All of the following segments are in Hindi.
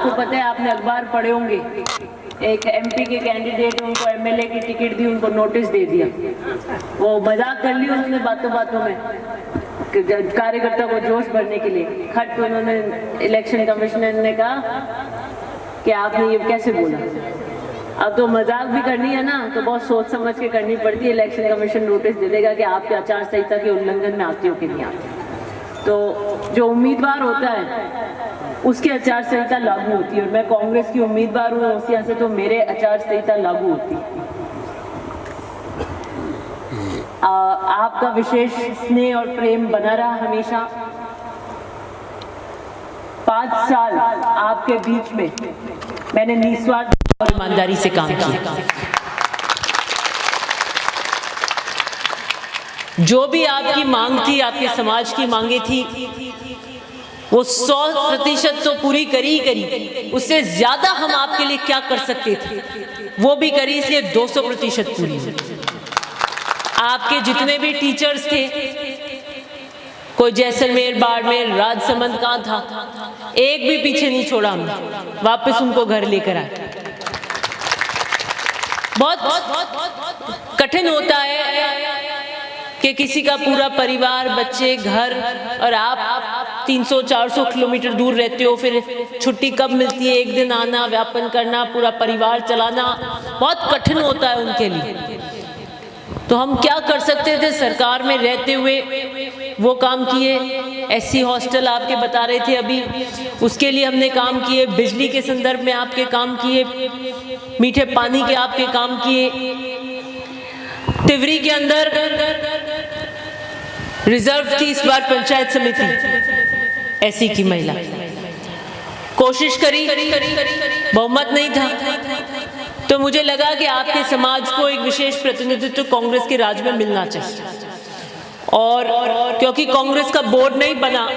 आपको पता है, आपने अखबार पढ़े होंगे, एक एमपी के कैंडिडेट, उनको एमएलए की टिकट दी, उनको नोटिस दे दिया। वो मजाक कर लिया उन्होंने बातों बातों में, कार्यकर्ता को जोश भरने के लिए। खट उन्होंने इलेक्शन कमिश्नर ने कहा कि आपने ये कैसे बोला। अब तो मजाक भी करनी है ना, तो बहुत सोच समझ के करनी पड़ती है। इलेक्शन कमीशन नोटिस दे देगा कि आपके आचार संहिता के उल्लंघन में आते हो कि नहीं आते। तो जो उम्मीदवार होता है उसकी आचार संहिता लागू होती है, और मैं कांग्रेस की उम्मीदवार हूँ, उस यहाँ से तो मेरे आचार संहिता लागू होती है। आपका विशेष स्नेह और प्रेम बना रहा हमेशा। 5 साल आपके बीच में मैंने निस्वार्थ और ईमानदारी से काम किया। जो भी आपकी मांग थी, आपके समाज की मांगे थी, वो 100% तो पूरी करी। उससे ज्यादा हम आपके लिए क्या कर सकते थे वो भी करी, इसलिए 200% पूरी हुई। आपके जितने भी टीचर्स थे, कोई जैसलमेर, बाड़मेर, राजसमंद कहाँ था, एक भी पीछे नहीं छोड़ा हमने, वापस उनको घर लेकर आए। बहुत कठिन होता है कि किसी का पूरा परिवार, बच्चे, घर, और आप 300-400 किलोमीटर दूर रहते हो, फिर छुट्टी कब मिलती है, एक दिन आना, व्यापन करना, पूरा परिवार चलाना बहुत कठिन होता है उनके लिए। तो हम क्या कर सकते थे सरकार में रहते हुए, वो काम किए। एससी हॉस्टल आपके बता रहे थे अभी, उसके लिए हमने काम किए। बिजली के संदर्भ में आपके काम किए, मीठे पानी के आपके काम किए। तिवरी के अंदर रिजर्व थी इस बार पंचायत समिति एससी की महिला, कोशिश करी, बहुमत नहीं था, तो मुझे लगा कि आपके समाज को एक विशेष प्रतिनिधित्व कांग्रेस के राज में मिलना चाहिए। और क्योंकि कांग्रेस का बोर्ड नहीं बना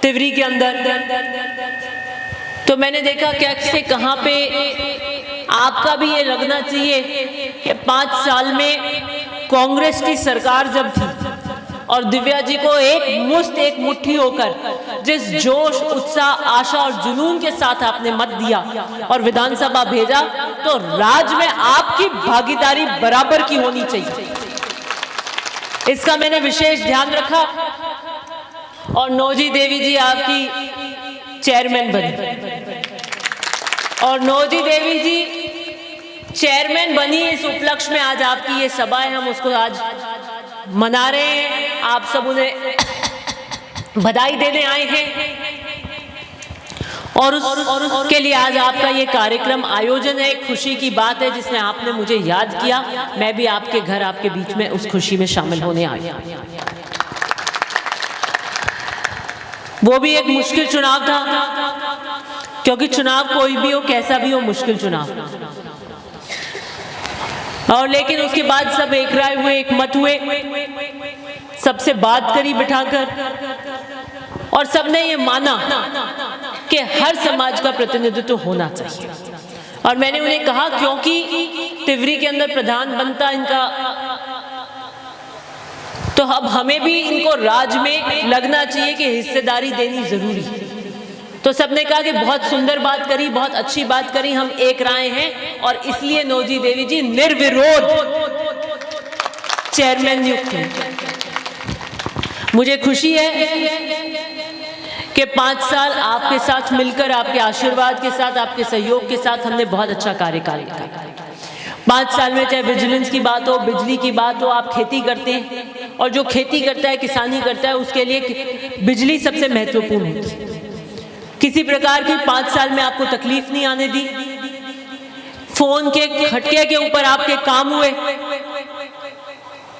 तिवरी के अंदर, तो मैंने देखा कैसे कहाँ पे आपका भी ये लगना चाहिए कि 5 साल में कांग्रेस की सरकार जब थी और दिव्या जी को एक मुट्ठी होकर जिस जोश, उत्साह, आशा और जुनून के साथ आपने मत दिया और विधानसभा भेजा, तो राज्य में आपकी भागीदारी बराबर की होनी चाहिए। इसका मैंने विशेष ध्यान रखा, और नौजी देवी जी आपकी चेयरमैन बनी, और नौजी देवी जी चेयरमैन बनी। इस उपलक्ष्य में आज आपकी ये सभा है, हम उसको आज मना रहे हैं। आप सब उन्हें बधाई देने आए हैं, और उसके लिए आज आपका ये कार्यक्रम आयोजन है। एक खुशी की बात है जिसमें आपने मुझे याद किया, मैं भी आपके घर, आपके बीच में उस खुशी में शामिल होने आई। वो भी एक मुश्किल चुनाव था, क्योंकि चुनाव कोई भी हो, कैसा भी हो, मुश्किल चुनाव। और लेकिन उसके बाद सब एक राय हुए, एक मत हुए, सबसे बात करी बिठाकर, और सबने ये माना कि हर समाज का प्रतिनिधित्व होना चाहिए। और मैंने उन्हें कहा, क्योंकि तिवरी के अंदर प्रधान बनता इनका, तो अब हमें भी इनको राज में लगना चाहिए कि हिस्सेदारी देनी जरूरी है। तो सबने कहा कि बहुत सुंदर बात करी, बहुत अच्छी बात करी, हम एक राय हैं, और इसलिए नौजी देवी जी निर्विरोध चेयरमैन नियुक्त हैं। मुझे खुशी है कि 5 साल आपके साथ मिलकर, आपके आशीर्वाद के साथ, आपके सहयोग के साथ हमने बहुत अच्छा कार्य किया। 5 साल में चाहे विजिलेंस की बात हो, बिजली की बात हो, आप खेती करते हैं, और जो खेती करता है, किसानी करता है, उसके लिए बिजली सबसे महत्वपूर्ण होती है। किसी प्रकार की 5 साल में आपको तकलीफ नहीं आने दी। फोन के खटके के ऊपर आपके काम हुए,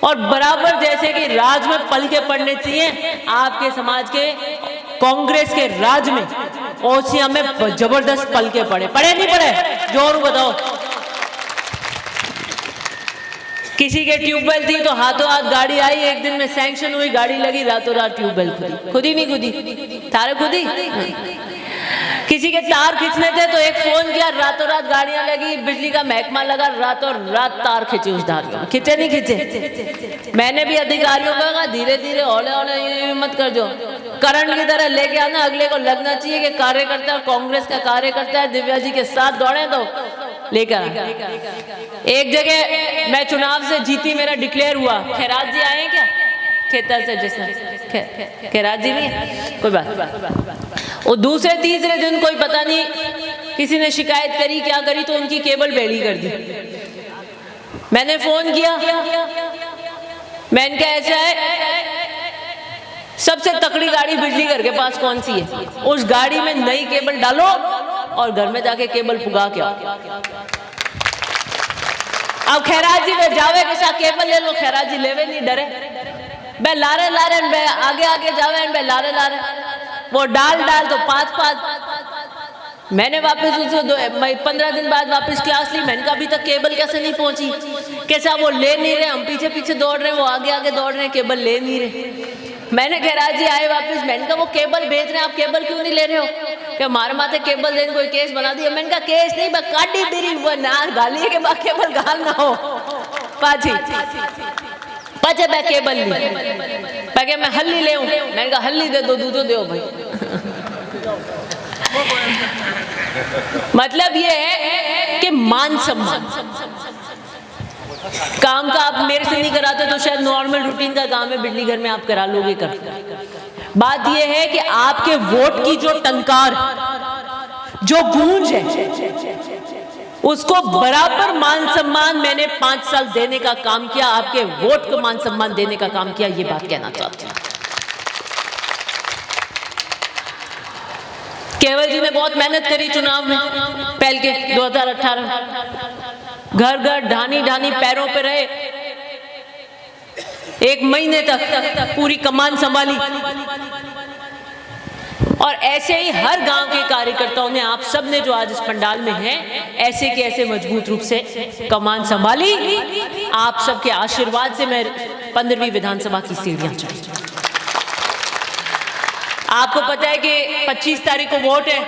और बराबर जैसे कि राज में पल के पड़ने चाहिए, आपके समाज के कांग्रेस के राज में ओसिया में जबरदस्त पल के पड़े नहीं पड़े? जोर बताओ। किसी के ट्यूबवेल थी तो हाथों हाथ गाड़ी आई, एक दिन में सैंक्शन हुई, गाड़ी लगी, रातों रात ट्यूबवेल खुदी नहीं खुदी, तारे खुदी। किसी के तार खींचने थे तो एक फोन किया, रातों रात गाड़ियां लगी, बिजली का महकमा लगा, रातों रात तार खींचे उस धार में। खींचे नहीं खींचे? मैंने भी अधिकारियों को कहा धीरे धीरे, हौले हौले मत कर दो, करंट की तरह लेके आना, अगले को लगना चाहिए कि कार्यकर्ता, कांग्रेस का कार्यकर्ता है, दिव्या जी के साथ दौड़े तो लेकर। एक जगह मैं चुनाव से जीती, मेरा डिक्लेयर हुआ, खैरात जी आए क्या खेतर से, जिसने खैरात जी नहीं है, कोई बात। वो दूसरे तीसरे दिन कोई पता नहीं किसी ने शिकायत करी, क्या करी, तो उनकी केबल बेड़ी कर दी। मैंने फोन किया, मैंने कहा ऐसा है, सबसे तकड़ी गाड़ी बिजली घर के पास कौन सी है, उस गाड़ी में नई केबल डालो और घर में जाके केबल पुगा के आओ। अब खैरात जी में जावे के साथ केबल ले लो, खैरात जी लेवे नहीं, डरे बे लारे लारे बे आगे आगे जावे बे लारे लारे, वो डाल तो पाँच। मैंने वापस उसे 15 दिन बाद वापस क्लास ली, मैंने कहा अभी तक केबल कैसे नहीं पहुंची, कैसा वो ले नहीं रहे, हम पीछे पीछे दौड़ रहे हैं, वो आगे आगे दौड़ रहे हैं, केबल ले नहीं रहे। मैंने खैरात जी आए वापस, मैंने कहा वो केबल भेज रहे हैं, आप केबल क्यों नहीं ले रहे हो, क्या मारे माथे केबल देने कोई केस बना दिया। मैंने कहा केस नहीं, बस काटी तेरी वो नार गाली के बाद केबल गाल ना हो पाची पचे मैं केबल ली पके मैं हल्ली ले, मैंने कहा हल्ली दे दो, दूधो दो भाई। मतलब ये है कि मान सम्मान, काम का आप मेरे से नहीं कराते तो शायद नॉर्मल रूटीन का काम है, बिजली घर में आप करा लोगे कर। बात यह है कि आपके वोट की जो टंकार, जो गूंज है, उसको बराबर मान सम्मान मैंने 5 साल देने का काम किया, आपके वोट को मान सम्मान देने का काम किया, ये बात कहना चाहती हूं। केवल जी ने बहुत मेहनत करी चुनाव में, पहल के 2018 घर घर ढानी ढानी पैरों पे रहे, 1 महीने तक पूरी कमान संभाली, और ऐसे ही हर गांव के कार्यकर्ताओं ने, आप सब ने जो आज इस पंडाल में हैं, ऐसे के ऐसे मजबूत रूप से कमान संभाली। आप सबके आशीर्वाद से मैं 15वीं विधानसभा की सीढ़ियां चढ़ी। आपको पता है कि 25 तारीख को वोट है,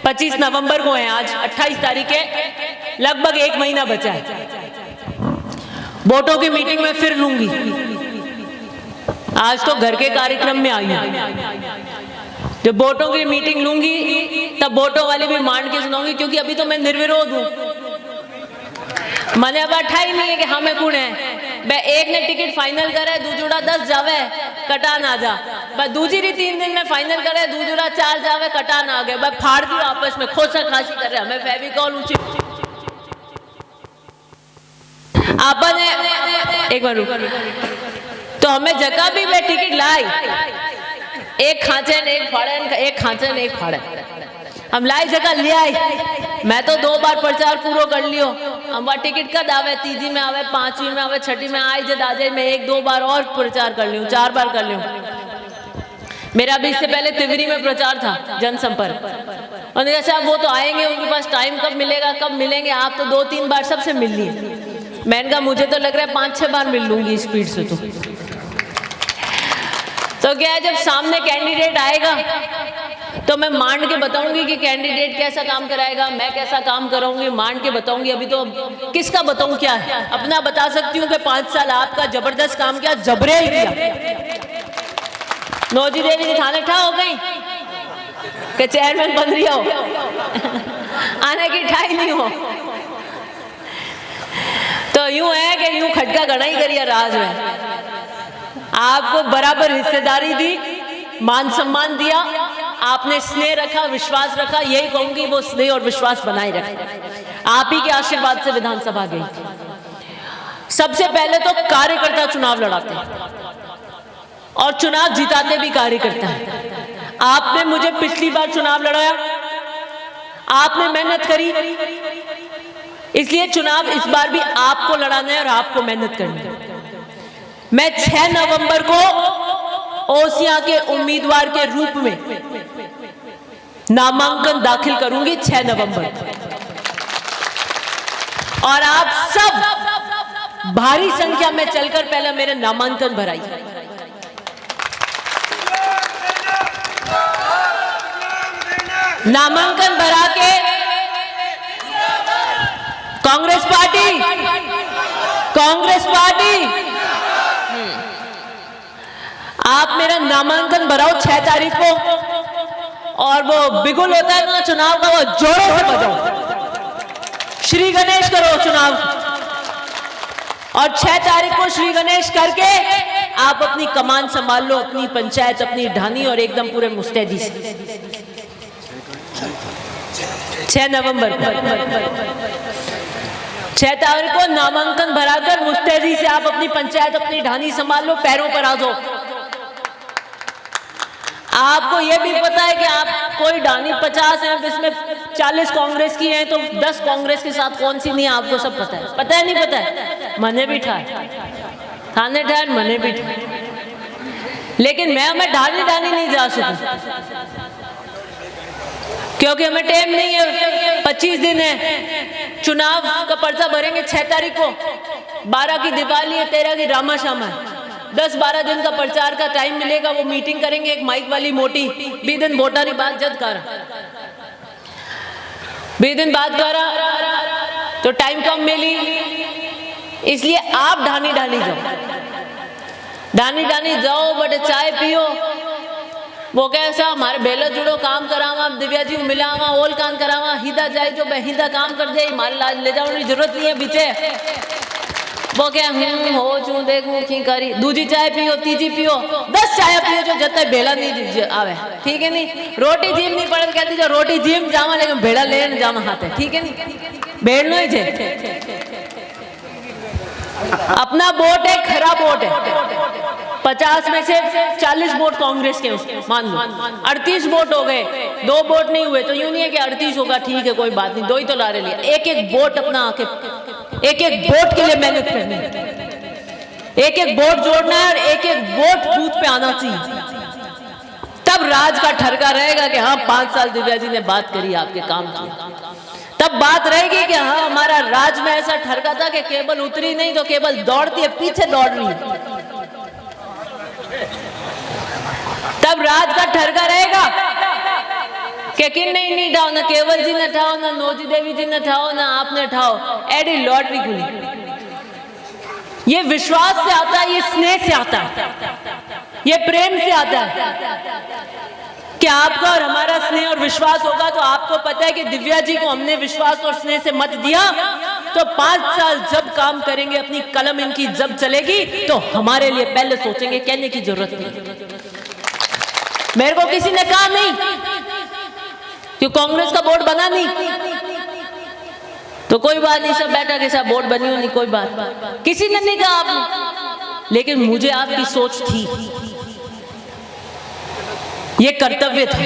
25 नवंबर को है, आज 28 तारीख है, लगभग 1 महीना बचा है। वोटों की मीटिंग में फिर लूंगी, आज तो घर के कार्यक्रम में आई हूं। जब वोटों की मीटिंग लूंगी तब वोटों वाली भी मान के सुनाऊंगी, क्योंकि अभी तो मैं निर्विरोध हूं। मैंने अब अठा ही नहीं है कि हमें कौन है, मैं एक ने टिकट फाइनल करे, दूजुड़ा 10 जावे कटा ना जा, बस दूसरी 3 दिन में फाइनल करे, दूजुड़ा 4 जावे कटा ना आ गए, बस फाड़ दियो आपस में, खोसा खासी कर रहे, हमें फेविकॉल ऊंची। आपने एक बार तो हमें जगह भी मैं टिकट लाई, एक खांचे ने एक फाड़े, एक खांचे ने एक फाड़े, हम लाई जगह ले आई। मैं तो 2 बार प्रचार पूरा कर लियो, हम टिकट कद आवे, 3जी में आवे, 5वीं में आवे, 6ठी में आई जद आ जाए, मैं 1-2 बार और प्रचार कर लियो, 4 बार कर लियो। मेरा भी इससे पहले तिवरी में प्रचार था, जनसंपर्क, उन्होंने कहा साहब वो तो आएंगे, उनके पास टाइम कब मिलेगा, कब मिलेंगे, आप तो 2-3 बार सबसे मिल लिए। मैंने कहा मुझे तो लग रहा है 5-6 बार मिल लूंगी स्पीड से। तो क्या है, जब सामने कैंडिडेट आएगा तो मैं मान के बताऊंगी कि कैंडिडेट कैसा काम कराएगा, मैं कैसा काम कराऊंगी, मान के बताऊंगी। अभी तो किसका बताऊं, क्या है, अपना बता सकती हूँ कि 5 साल आपका जबरदस्त काम किया, जबरेल किया। नौजी देवी जी थाने ठा हो गई कि चेयरमैन बन रही हो, आने की ठाई नहीं हो। तो यूं है कि यूं खटका गणा ही करिए राज में, आपको बराबर हिस्सेदारी दी, मान सम्मान दिया, आपने स्नेह रखा, विश्वास रखा, यही कहूंगी वो स्नेह और विश्वास बनाए रखा। आप ही के आशीर्वाद से विधानसभा गई। सबसे पहले तो कार्यकर्ता चुनाव लड़ाते हैं और चुनाव जिताते भी कार्यकर्ता हैं। आपने मुझे पिछली बार चुनाव लड़ाया, आपने मेहनत करी, इसलिए चुनाव इस बार भी आपको लड़ाना है और आपको मेहनत करनी है। मैं 6 नवंबर को ओसियां के उम्मीदवार के रूप में नामांकन दाखिल करूंगी 6 नवंबर को, और आप सब भारी संख्या में चलकर पहले मेरे नामांकन भराई। नामांकन भरा के कांग्रेस पार्टी आप मेरा नामांकन भराओ 6 तारीख को, और वो बिगुल होता है ना चुनाव का, वो जोरों से बजाओ, श्री गणेश करो चुनाव, और 6 तारीख को श्री गणेश करके आप अपनी कमान संभाल लो, अपनी पंचायत, अपनी ढानी, और एकदम पूरे मुस्तैदी से 6 नवंबर को 6 तारीख को नामांकन भराकर मुस्तैदी से आप अपनी पंचायत, अपनी ढानी संभाल लो, पैरों पर आ जाओ। आपको यह भी पता है कि आप कोई ढानी 50 है, इसमें 40 कांग्रेस की हैं, तो 10 कांग्रेस के साथ कौन सी नहीं है, आपको सब पता है। पता है नहीं पता है? मने भी ठाए, थाने ठाए, मने भी ठाए, लेकिन मैं ढानी नहीं जा सकूं, क्योंकि हमें टाइम नहीं है। 25 दिन है, चुनाव का पर्चा भरेंगे 6 तारीख को, 12 की दिवाली है, 13 की रामा शामा है, 10-12 दिन का प्रचार का टाइम मिलेगा। वो मीटिंग करेंगे एक माइक वाली मोटी, 20 दिन वोटा री बात जद कर, 20 दिन बाद करा तो टाइम कम मिली, इसलिए आप ढानी जाओ, बट चाय पियो, वो कैसा हमारे बेलो जुड़ो काम करावा, दिव्या जी मिलावा, ओल कान करावा, हिदा जाए जो हिदा काम कर जाए, हमारे लाज ले जाने की जरूरत नहीं है पीछे। वो क्या हो चू देखूं की करी, दूजी चाय पियो, तीजी पियो, 10 चाय पियो, जो जब तक भेड़ा नहीं आवे, ठीक है नहीं। रोटी जिम नहीं पड़े, कहती जो रोटी जिम जावा, लेकिन भेड़ा लेने जावा हाथ है, ठीक है नहीं, भेड़नो ही जे अपना वोट है, खराब वोट है। 50 में से 40 वोट कांग्रेस के, मान लो 38 वोट हो गए, 2 वोट नहीं हुए, तो यूं नहीं है कि 38 होगा, ठीक है कोई बात नहीं, 2 ही तो ला रहे लिया। एक वोट अपना आके, एक वोट के लिए मेहनत करनी है, एक वोट जोड़ना है, और एक वोट बूथ पे आना चाहिए, तब राज का ठरका रहेगा कि हाँ 5 साल दिव्या जी ने बात करी, आपके काम किया, तब बात रहेगी कि हाँ हमारा राज में ऐसा ठरका था कि केवल उतरी नहीं तो केवल दौड़ती है, पीछे दौड़ रही है, तब राज का ठरका रहेगा कि किन नहीं ठाओ, ना केवल जी ने ठाओ, ना नोजी देवी जी ने ठाओ, ना आपने ठाओ, एडी लॉटरी खुली। ये विश्वास से आता है, ये स्नेह से आता है, ये प्रेम से आता है कि आपका और हमारा स्नेह और विश्वास होगा, तो आपको पता है कि दिव्या जी को हमने विश्वास और स्नेह से मत दिया, तो 5 साल जब काम करेंगे, अपनी कलम इनकी जब चलेगी, तो हमारे लिए पहले सोचेंगे, कहने की जरूरत नहीं। मेरे को किसी ने कहा नहीं कि कांग्रेस का बोर्ड बना नहीं, तो कोई बात नहीं, सब बैठा के साथ बोर्ड बनी हो नहीं, कोई बात, किसी ने नहीं कहा आपने, लेकिन मुझे आपकी सोच थी, ये कर्तव्य था,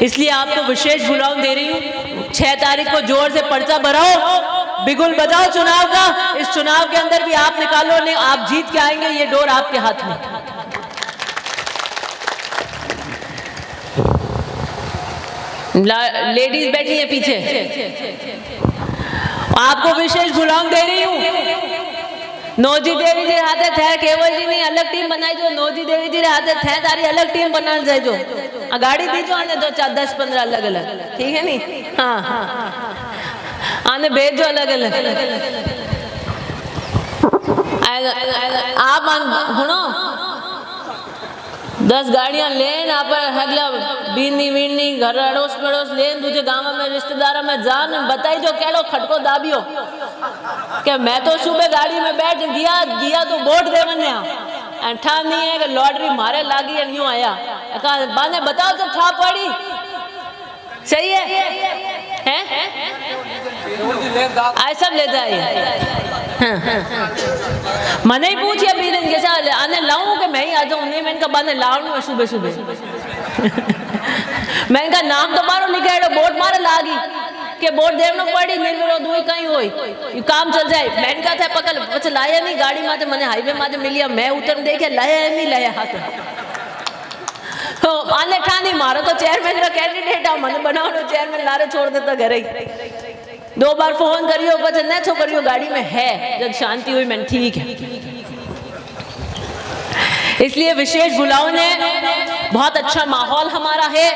इसलिए आपको विशेष बुलाव दे रही हूँ। 6 तारीख को जोर से पर्चा भराओ, बिगुल बजाओ चुनाव का, इस चुनाव के अंदर भी आप निकालो, नहीं आप जीत के आएंगे, ये डोर आपके हाथ में। लेडीज बैठी है पीछे, आपको विशेष बुलाव दे रही हूँ। नोजी देवी जी हाथे थे, केवल जी ने अलग टीम बनाई, जो नोजी देवी जी हाथे थे तारी अलग टीम बना जाए, जो गाड़ी दीजो आने 2 4 10 15 अलग अलग, ठीक है नहीं, हाँ आने भेजो अलग अलग। आप सुनो, 10 गाड़ियां लेन, आप अगला बीनी वीनी घर अड़ोस पड़ोस लेन, दूसरे गांव में रिश्तेदारों में जान बताई जो केड़ो खटको दाबियो कि मैं तो सुबह गाड़ी में बैठ गया तो वोट देवने ठा नहीं है कि लॉटरी मारे लागी और यूं आया, बाने बताओ तो ठा पड़ी, सही है? आए सब ले जाइए। मने ही पूछिए भी दिन के साथ आने लाऊं कि मैं ही आ जाऊं, नहीं मैंने कहा बाने लाऊं है सुबह मैंने कहा नाम तो मारो लिखा बोर्ड मारे लागी के बोर्ड देवनो पड़ी, निर्विरोध हुई कहीं होई काम चल जाए। मैंने कहा था पकड़ पछ लाया नहीं गाड़ी माते, मैंने हाईवे माते मिलिया, मैं उतर देखे लाया नहीं लाया हाथ आने ठानी मारो तो चेयरमैन का कैंडिडेट आ मन बनाओ, चेयरमैन नारे छोड़ देता घर ही। 2 बार फोन करियो बच न छो करियो, गाड़ी में है, जब शांति हुई मैंने ठीक है। इसलिए विशेष बुलाव ने बहुत अच्छा माहौल हमारा है,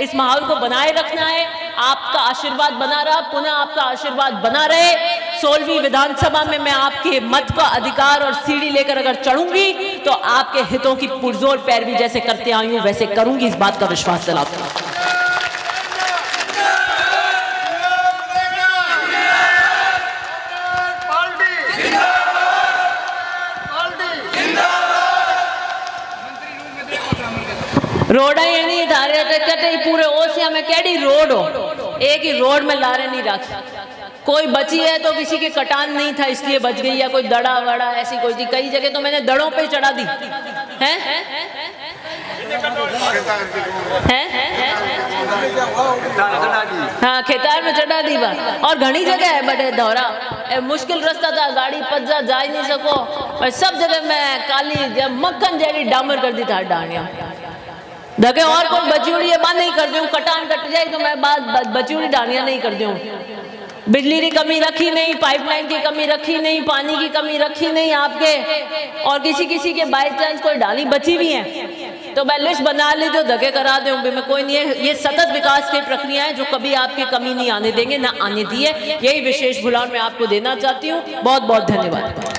इस माहौल को बनाए रखना है, आपका आशीर्वाद बना रहा, पुनः आपका आशीर्वाद बना रहे, 16वीं विधानसभा में मैं आपके मत का अधिकार और सीढ़ी लेकर अगर चढ़ूंगी तो आपके हितों की पुरजोर पैरवी जैसे करते आई हूं वैसे करूंगी, इस बात का विश्वास दिलाता हूं। रोड ही नहीं धारे कटे पूरे ओसिया में केडी रोड हो, एक ही रोड में लारे नहीं रख, कोई बची है तो किसी के कटान नहीं था इसलिए बच गई, या कोई दड़ा वड़ा ऐसी कोई थी, कई जगह तो मैंने दड़ों पे चढ़ा दी है? हाँ खेतार में चढ़ा दी बात, और घनी जगह है बड़े दौरा मुश्किल रास्ता था, गाड़ी पज्जा जा ही नहीं सको, पर सब जगह मैं काली जब मक्खन जैसी डामर कर दी था डांडिया धके, और कोई बची उड़ी बात नहीं कर दूं, कटान कट जाए तो मैं बात बची उड़ी डांडिया नहीं कर दूं। बिजली की कमी रखी नहीं, पाइपलाइन की कमी रखी नहीं, पानी की कमी रखी नहीं आपके, और किसी के बाई चांस कोई डाली बची भी है तो मैं लिस्ट बना ली जो धके करा दूं भी मैं, कोई नहीं है। ये सतत विकास की प्रक्रिया है जो कभी आपकी कमी नहीं आने देंगे, ना आने दिए। यही विशेष बुलान मैं आपको देना चाहती हूँ। बहुत बहुत धन्यवाद।